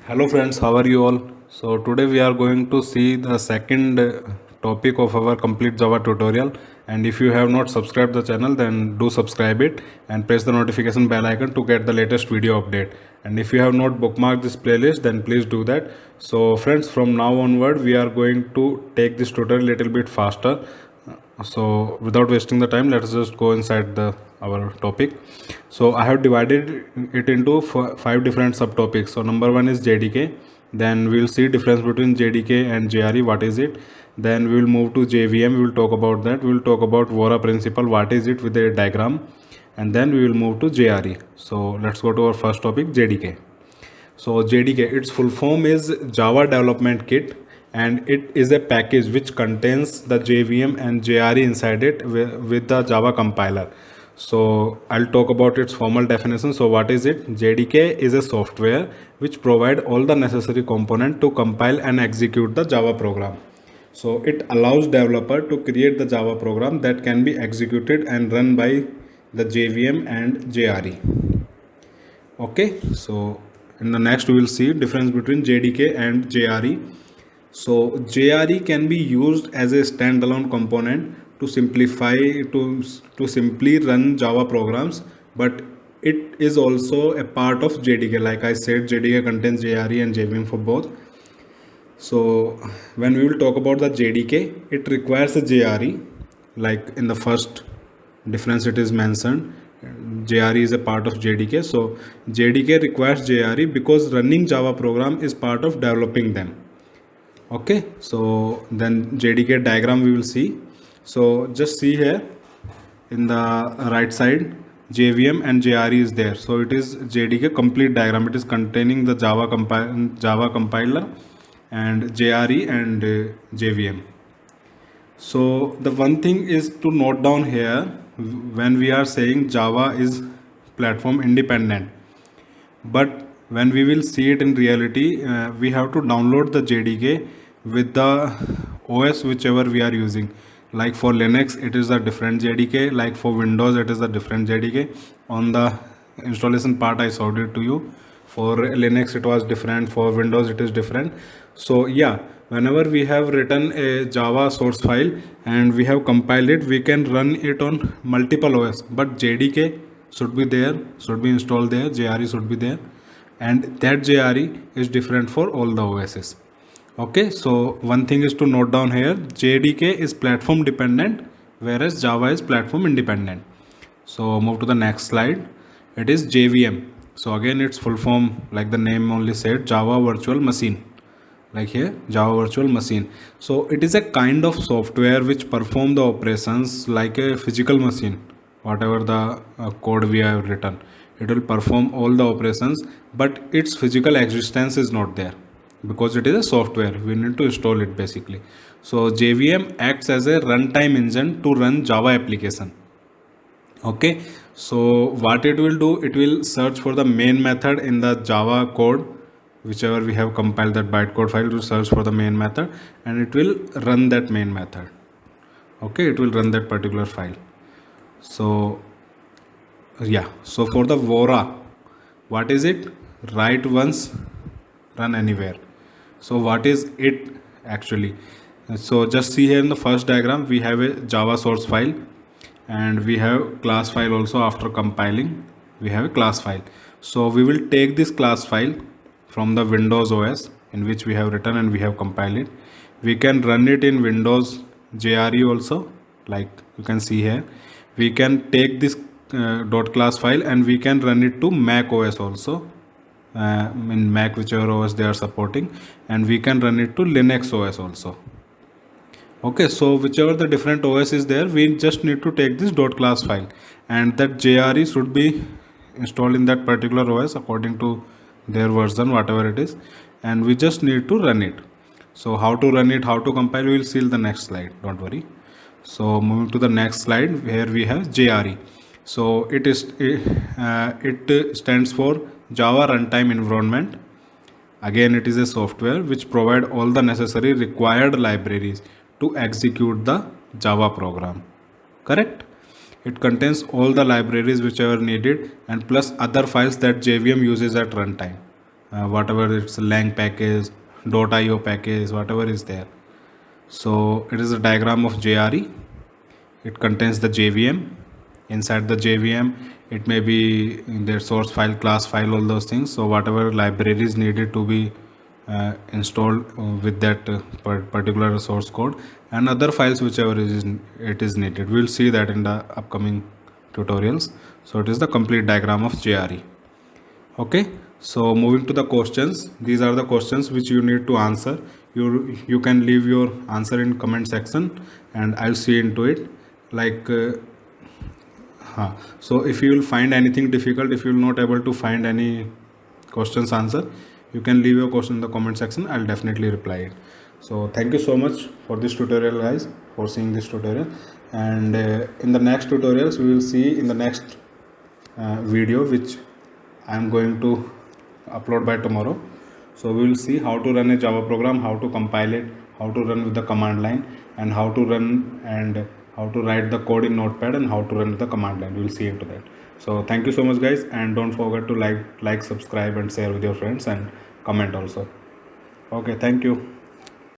Hello friends, how are you all? So today we are going to see the second topic of our complete Java tutorial, and if you have not subscribed the channel then do subscribe it and press the notification bell icon to get the latest video update. And if you have not bookmarked this playlist then please do that. So friends, from now onward we are going to take this tutorial a little bit faster. So without wasting the time, let's just go inside the our topic. So I have divided it into five different subtopics. So number one is JDK. Then we will see difference between JDK and JRE. What is it? Then we will move to JVM. We will talk about that. We will talk about Vora principle. What is it with a diagram? And then we will move to JRE. So let's go to our first topic, JDK. So JDK, its full form is Java Development Kit, and it is a package which contains the JVM and JRE inside it with the Java compiler. So I'll talk about its formal definition. So what is it? JDK is a software which provide all the necessary component to compile and execute the Java program. So it allows developer to create the Java program that can be executed and run by the JVM and JRE. Okay, so in the next we will see difference between JDK and JRE. So JRE can be used as a standalone component to simplify to simply run Java programs, but it is also a part of JDK. Like I said, JDK contains JRE and JVM for both. So when we will talk about the JDK, it requires a JRE. Like in the first difference it is mentioned, JRE is a part of JDK. So JDK requires JRE because running Java program is part of developing them. Okay, so then JDK diagram we will see. So just see here in the right side, JVM and JRE is there. So it is JDK complete diagram. It is containing the Java compiler and JRE and JVM. So the one thing is to note down here, when we are saying Java is platform independent, but when we will see it in reality, we have to download the JDK with the OS whichever we are using. Like for Linux it is a different JDK, like for Windows it is a different JDK. On the installation part I showed it to you. For Linux it was different, for Windows it is different. So yeah, whenever we have written a Java source file and we have compiled it, we can run it on multiple OS, but JDK should be there, should be installed there, JRE should be there, and that JRE is different for all the OSs. Okay, so one thing is to note down here, JDK is platform dependent whereas Java is platform independent. So move to the next slide. It is JVM. So again its full form, like the name only said, Java Virtual Machine. Like here, Java Virtual Machine. So it is a kind of software which perform the operations like a physical machine. Whatever the code we have written, it will perform all the operations, but its physical existence is not there because it is a software. We need to install it basically. So JVM acts as a runtime engine to run Java application. Okay, so what it will do, it will search for the main method in the Java code, whichever we have compiled that bytecode file, to search for the main method, and it will run that main method. Okay, it will run that particular file. So yeah, so for the Vora, what is it? Write once, run anywhere. So what is it actually? So just see here in the first diagram, we have a Java source file and we have class file also. After compiling, we have a class file. So we will take this class file from the Windows OS in which we have written and we have compiled it. We can run it in Windows JRE also, like you can see here. We can take this .class file and we can run it to Mac OS also, in Mac whichever OS they are supporting, and we can run it to Linux OS also. Okay, so whichever the different OS is there, we just need to take this .class file, and that JRE should be installed in that particular OS according to their version, whatever it is, and we just need to run it. So how to run it, how to compile, we will see in the next slide, don't worry. So moving to the next slide, where we have JRE. So it stands for Java Runtime Environment. Again, it is a software which provide all the necessary required libraries to execute the Java program. Correct? It contains all the libraries which are needed and plus other files that JVM uses at runtime. whatever it's lang package, .io package, whatever is there. So it is a diagram of JRE. It contains the JVM. Inside the JVM, it may be in their source file, class file, all those things. So whatever libraries needed to be installed with that particular source code, and other files whichever it is needed. We'll see that in the upcoming tutorials. So it is the complete diagram of JRE. Okay, so moving to the questions. These are the questions which you need to answer. You can leave your answer in comment section and I'll see into it. Like so if you will find anything difficult, if you will not able to find any questions answer, you can leave your question in the comment section. I'll definitely reply it. So thank you so much for this tutorial, guys, for seeing this tutorial. And in the next tutorials we will see in the next video which I am going to upload by tomorrow. So we will see how to run a Java program, how to compile it, how to run with the command line, and how to run and how to write the code in Notepad, and how to run with the command line. We will see into that. So thank you so much, guys, and don't forget to like, subscribe, and share with your friends, and comment also. Okay, thank you.